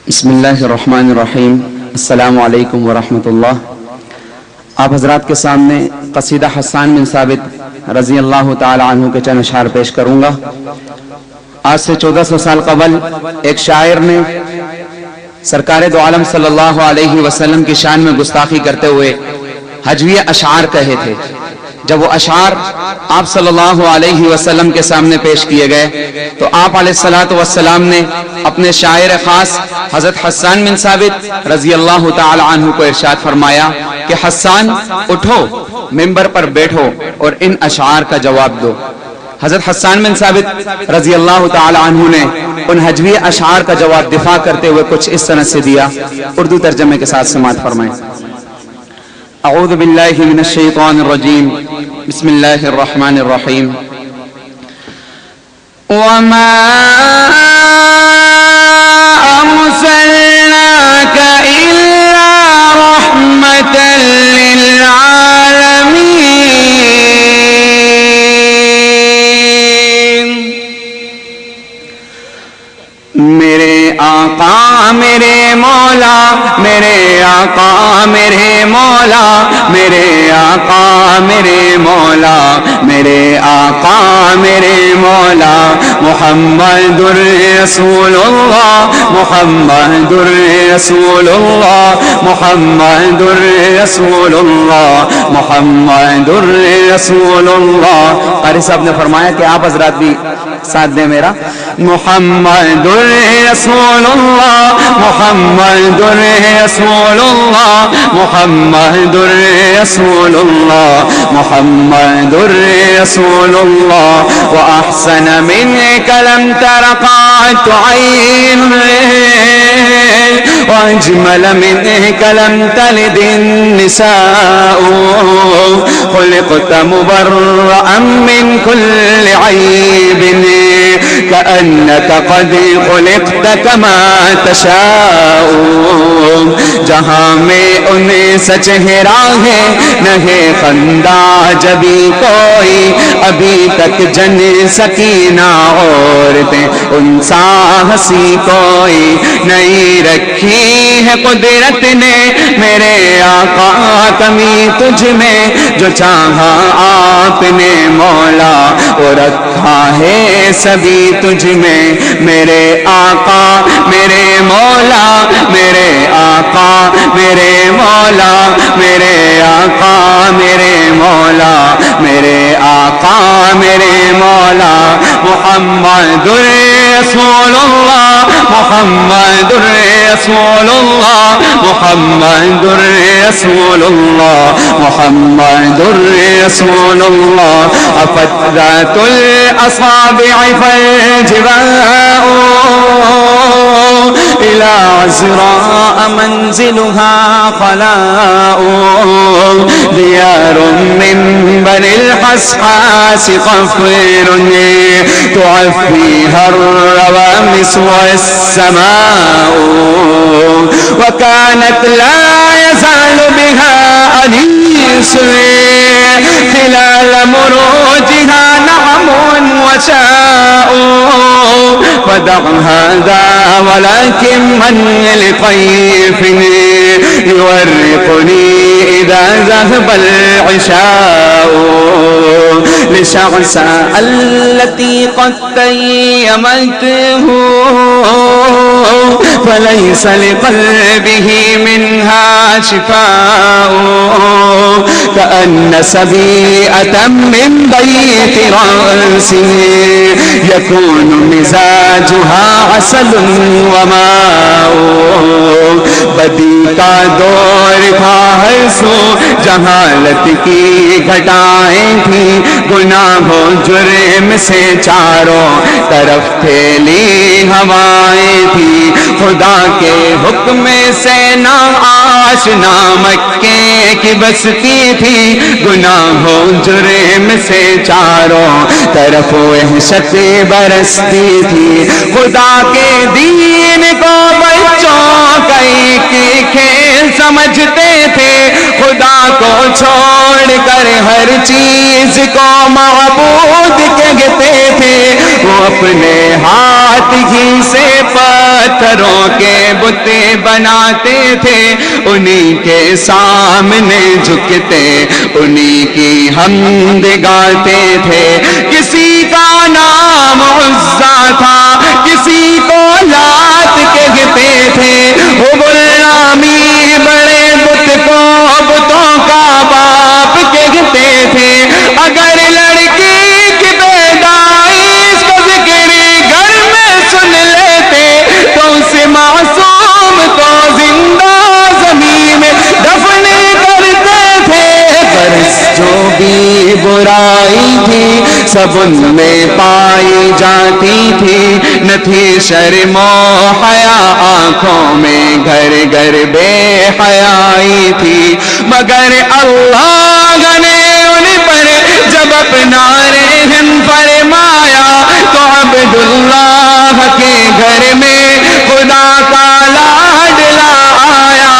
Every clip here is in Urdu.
بسم اللہ الرحمن الرحیم۔ السلام علیکم ورحمۃ اللہ۔ آپ حضرات کے سامنے قصیدہ حسان بن ثابت رضی اللہ تعالی عنہ کے چند اشعار پیش کروں گا۔ آج سے 1400 سال قبل ایک شاعر نے سرکار دو عالم صلی اللہ علیہ وسلم کی شان میں گستاخی کرتے ہوئے ہجویہ اشعار کہے تھے۔ جب وہ اشعار آپ صلی اللہ علیہ وسلم کے سامنے پیش کیے گئے تو آپ علیہ السلام نے اپنے شاعر خاص حضرت حسان بن ثابت رضی اللہ تعالی عنہ کو ارشاد فرمایا کہ حسان اٹھو، منبر پر بیٹھو اور ان اشعار کا جواب دو۔ حضرت حسان بن ثابت رضی اللہ تعالی عنہ نے ان ہجوی اشعار کا جواب دفاع کرتے ہوئے کچھ اس طرح سے دیا، اردو ترجمے کے ساتھ سماعت فرمائیں۔ اعوذ باللہ من الشیطان الرجیم، بسم اللہ الرحمن الرحیم۔ وما ارسلناک الا رحمۃ للعالمین۔ میرے آقا میرے مولا، میرے آقا میرے مولا، میرے آقا میرے مولا، میرے آقا میرے مولا، محمد رسول اللہ، محمد رسول اللہ، محمد رسول اللہ، محمد رسول اللہ۔ قاری صاحب نے فرمایا کہ آپ حضرات بھی ساتھ دیں میرا۔ محمد رسول اللہ، محمد رسول اللہ، محمد رسول اللہ، محمد رسول اللہ۔ وأحسن منك لم تر قط عين، وأجمل منك لم تلد النساء، خلقت مبرأ من كل عيب، كأنك قد خلقت كما تشاء۔ جہاں میں انہیں سچ ہے نہیں خندہ جبھی کوئی، ابھی تک جن سکینہ عورتیں ان سا ہنسی کوئی نہیں رکھی ہے قدرت نے میرے آقا کمی تجھ میں، جو چاہا آپ نے مولا وہ رکھا ہے سبھی تجھ میں۔ میرے آقا میرے مولا، میرے آقا میرے مولا، میرے آقا میرے مولا، میرے آقا میرے مولا، محمد رسول اللہ، محمد رسول اللہ، محمد رسول اللہ، محمد رسول اللہ۔ فترة الأصابع فالجباء إلى عزراء منزلها خلاء، ديار من بني الحسحاس قفر تعفيها الروامس والسماء، وكانت لا يزال بها أنيس خلال مروجها نعم وشاء، فدع هذا ولكن من لطيف يورقني إذا ذهب العشاء، لشعثاء التي قد تيمته فليس لقلبه منها شفاء، كأن سبيئة من بيت رأسه يكون مزاجها عسل وماء، بدی کا دور تھا ہر سو، جہالت کی گھٹائیں تھیں، گناہوں جرم سے چاروں طرف پھیلی ہوائیں تھی، خدا کے حکم سے نا آشنا مکے کی بستی تھی، گناہوں جرم سے چاروں طرف وحشت برستی تھی، خدا کے دین کو بچوں کا ایک کھیل سمجھتے تھے، خدا کو چھوڑ کر ہر چیز کو معبود کہتے تھے، وہ اپنے ہاتھ ہاتھ ہی سے پتھروں کے بت بناتے تھے، انہی کے سامنے جھکتے انہی کی حمد گاتے تھے۔ کسی کا نام عزا تھا، کسی کو لات کہتے تھے، وہ غلامی بڑے بت کو بتوں کا باپ کہتے تھے۔ اگر لڑکی کی پیدائش کا ذکر گھر میں سن لیتے تو اسے معصوم کو زندہ زمین میں دفن کرتے تھے۔ غرض جو بھی برائی تھی سب ان میں پائی جاتی تھی، نہ تھی شرم و حیا آنکھوں میں، گھر گھر بے حیائی تھی، مگر اللہ نے ان پر جب اپنا رحم فرمایا تو عبداللہ کے گھر میں خدا کا لاڈلا آیا۔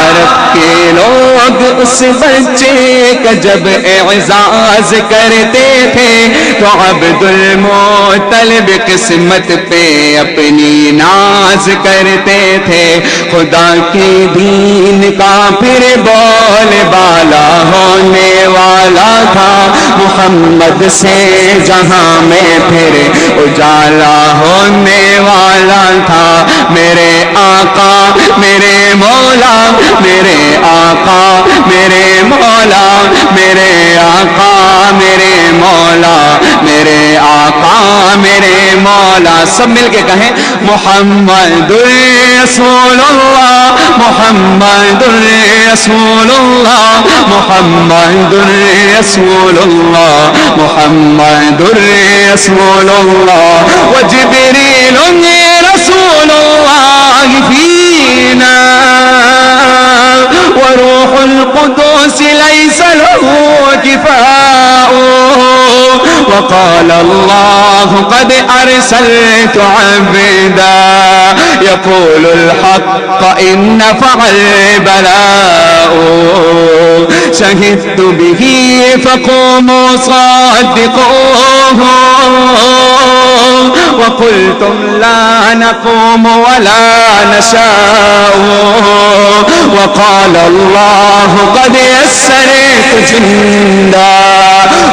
عرب کے لوگ اس بچے کا جب اعزاز کرتے تھے تو عبد المطلب قسمت پہ اپنی ناز کرتے تھے۔ خدا کے دین کا پھر بول بالا ہونے والا تھا، محمد سے جہاں میں پھر اجالا ہونے والا تھا۔ میرے آقا میرے مولا، میرے آقا میرے مولا، میرے آقا میرے مولا، میرے آقا میرے مولا۔ سب مل کے کہیں محمد رسول اللہ، محمد رسول اللہ، محمد رسول اللہ، محمد رسول اللہ۔ وجبریل رسول اللہ فینا وروح القدس ليس له كفاء، وقال الله قد أرسلت عبدا يقول الحق إن نفع البلاء، شهدت به فقوموا صادقوه وقلتم لا نقوم ولا نشاء، وقال الله قد يسرت جندا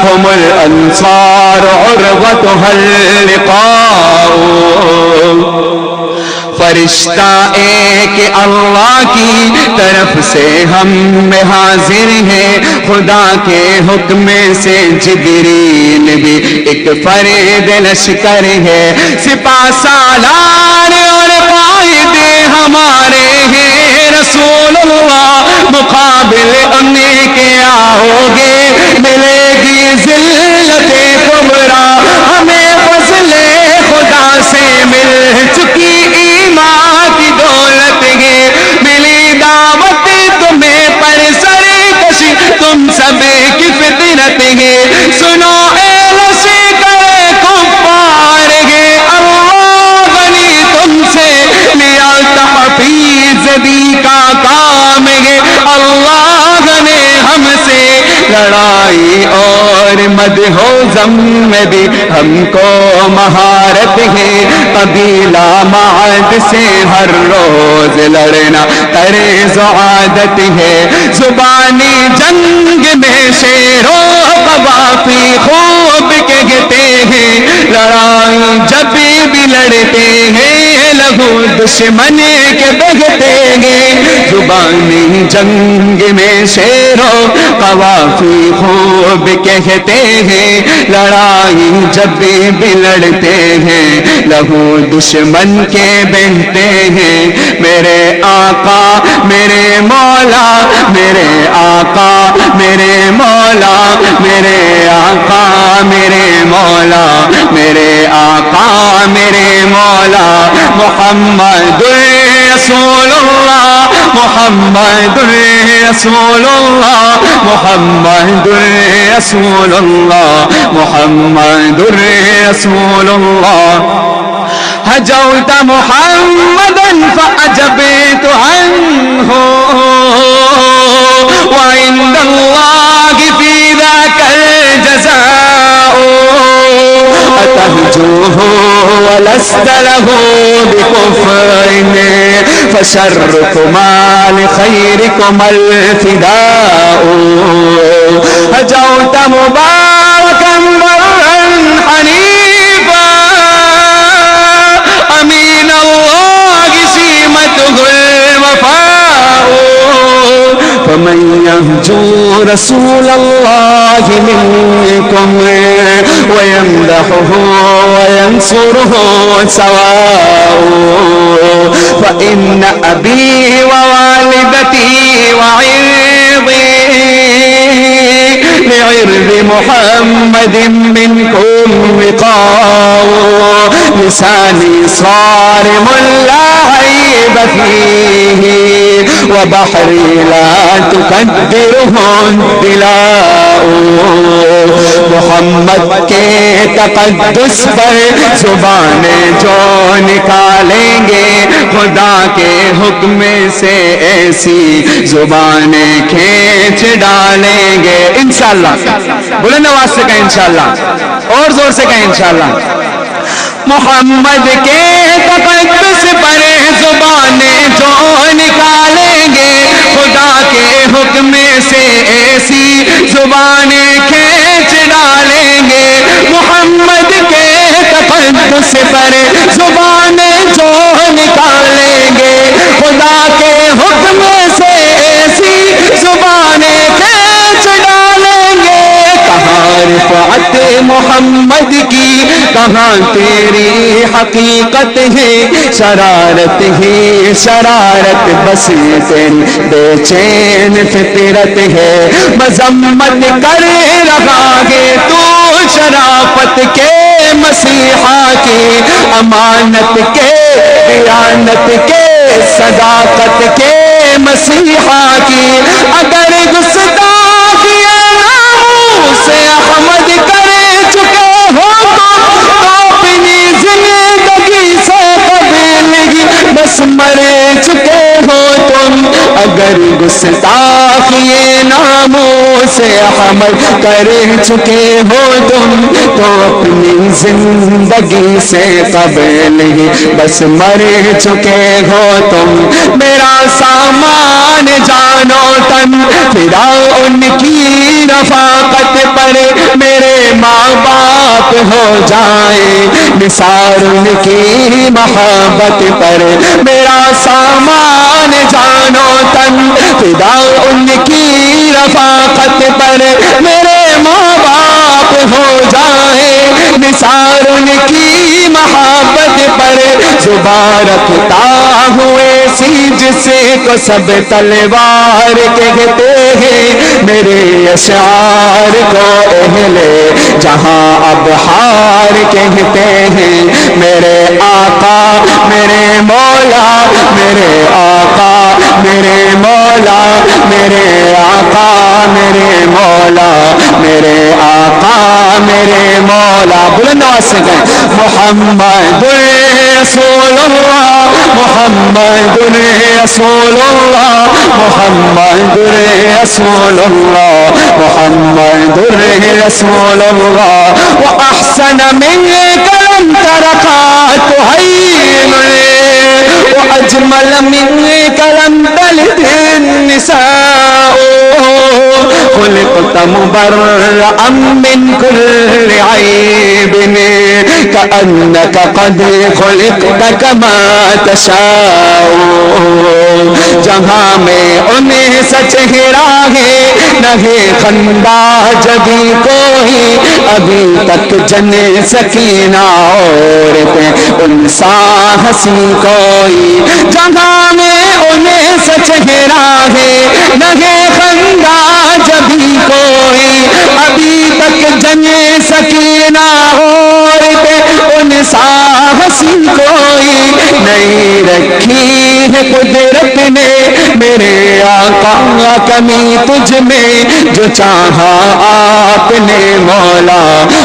هم الأنصار عرضتها اللقاء۔ فرشتہ ایک اللہ کی طرف سے ہم میں حاضر ہے، خدا کے حکم سے جبریل بھی ایک فرد لشکر ہے، سپاہ سالار اور قائد ہمارے ہیں رسول اللہ، مقابل انہیں کے آؤ گے ملے گی ذلت کبریٰ، ہمیں فضل خدا سے مل چکی ایمان کی دولت ہے، ملی دعوت تمہیں پر سرکشی تم سب کی فطرت ہے، سنو اے لشکر کفار ہے، اللہ غنی تم سے لیا تحفیظ بھی کا کام ہے، اللہ نے ہم سے لڑائی اور مدح و ذم میں بھی ہم کو مہارت ہے، قبیلہ معد سے ہر روز لڑنا طرز عادت ہے، زبانی جنگ میں شیر و قوافی خوب کہتے ہیں، لڑائی جب بھی لڑتے ہیں لہو دشمن کے بہتے ہیں، زبانی جنگ میں شیر و قوافی خوب کہتے ہیں، لڑائی جب بھی لڑتے ہیں لہو دشمن کے بہتے ہیں، میرے آقا میرے مولا، میرے آقا میرے مولا، میرے آقا میرے مولا، میرے آقا میرے مولا، محمد رسول اللہ، محمد رسول اللہ، محمد رسول اللہ، محمد رسول اللہ۔ هجوت محمدا فأجبت عنه وعند الله في ذاك الجزاء، أتهجوه ولا لست له بكفر فشركما لخيركما الفداء هجوت مباركا برا حنيفا أمين الله سيمته الوفاء فمن يهجو رسول الله منكم ويمدحه وينصره سواء فإن أبي ووالدتي وعرضي لعرض محمد منكم وقاء لساني صارم لا عيب فيه وبحري لا تقدره الدلاء محمد کے تقدس پر زبان جو نکالیں گے خدا کے حکم سے ایسی زبانیں کھینچ ڈالیں گے انشاءاللہ. بلند آواز سے کہیں انشاءاللہ, اور زور سے کہیں انشاءاللہ. محمد کے تقدس پر زبانیں جو نکالیں گے خدا کے حکم سے ایسی زبانیں کھینچ ڈالیں گے. محمد کے تقدس پر زبانیں جو نکالیں گے خدا کے حکم سے ایسی زبانیں کھینچ ڈالیں گے. کہاں رفعت محمد کی کہاں تیری حقیقت ہے, شرارت ہی شرارت بس تیری بے چین فطرت ہے. مذمت کر رہا ہے تو شرافت کے مسیحا کی, امانت کے دیانت کے صداقت کے مسیحا کی. اگر گستاخی ناموس احمد کر چکے ہو تو اپنی زندگی سے قبیلگی بس مر چکے ہو تم. اگر گستاخی ناموس احمد کر چکے ہو تم تو اپنی زندگی سے قبیلگی بس مر چکے ہو تم. میرا سامان جانو تن پھرا ان کی رفاقت پر, میرے ماں باپ ہو جائیں نثار ان کی محبت پر. میرا سامان جانو تن فدا ان کی رفاقت پر, میرے ماں باپ ہو جائیں نثار ان کی محبت پر. زبان رکھتا ہوئے سی جس کو سب تلوار کہتے ہیں, میرے اشعار کو اہل جہاں ابحار کہتے ہیں. میرے آقا میرے مولا میرے آقا میرے مولا میرے آقا میرے مولا میرے آقا میرے مولا. بلند آواز سے کہیں محمد رسول اللہ محمد رسول اللہ محمد رسول اللہ محمد رسول اللہ. وأحسن منك لم ترقات هين وأجمل منك لم تلد النساء. خلقت مبرأ من كل عيب كأنك قد خلقت كما تشاء. جہاں میں انہیں سچ ہرا ہے نہیں خندہ جبھی کوئی, ابھی تک جن سکینہ عورتیں انسا ہنسی کوئی. جہاں میں انہیں سچ ہرا ہے نہیں خندہ جبھی کوئی, ابھی تک جن سکینہ عورتیں انسا ہنسی کوئی. نہیں رکھی ہے قدرت نے میرے آقا کمی تجھ میں جو چاہا آپ نے مولا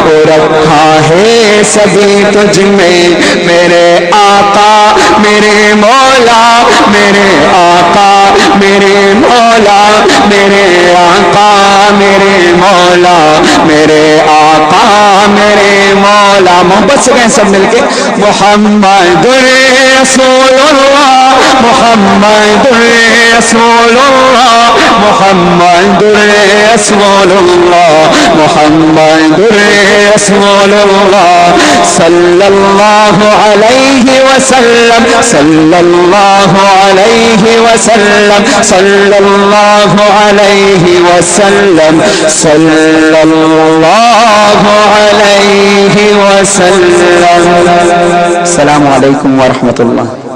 وہ رکھا ہے سبھی تجھ میں میرے آقا میرے مولا میرے آقا میرے مولا میرے آقا میرے مولا میرے آقا میرے مولا محبت سے کہیں سب مل کے محمد رسول اللہ محمد رسول اللہ محمد رسول اللہ محمد رسول اللہ صلی اللہ علیہ وسلم صلی اللہ علیہ وسلم صلی اللہ علیہ وسلم صلی اللہ علیہ وسلم السلام علیکم ورحمۃ اللہ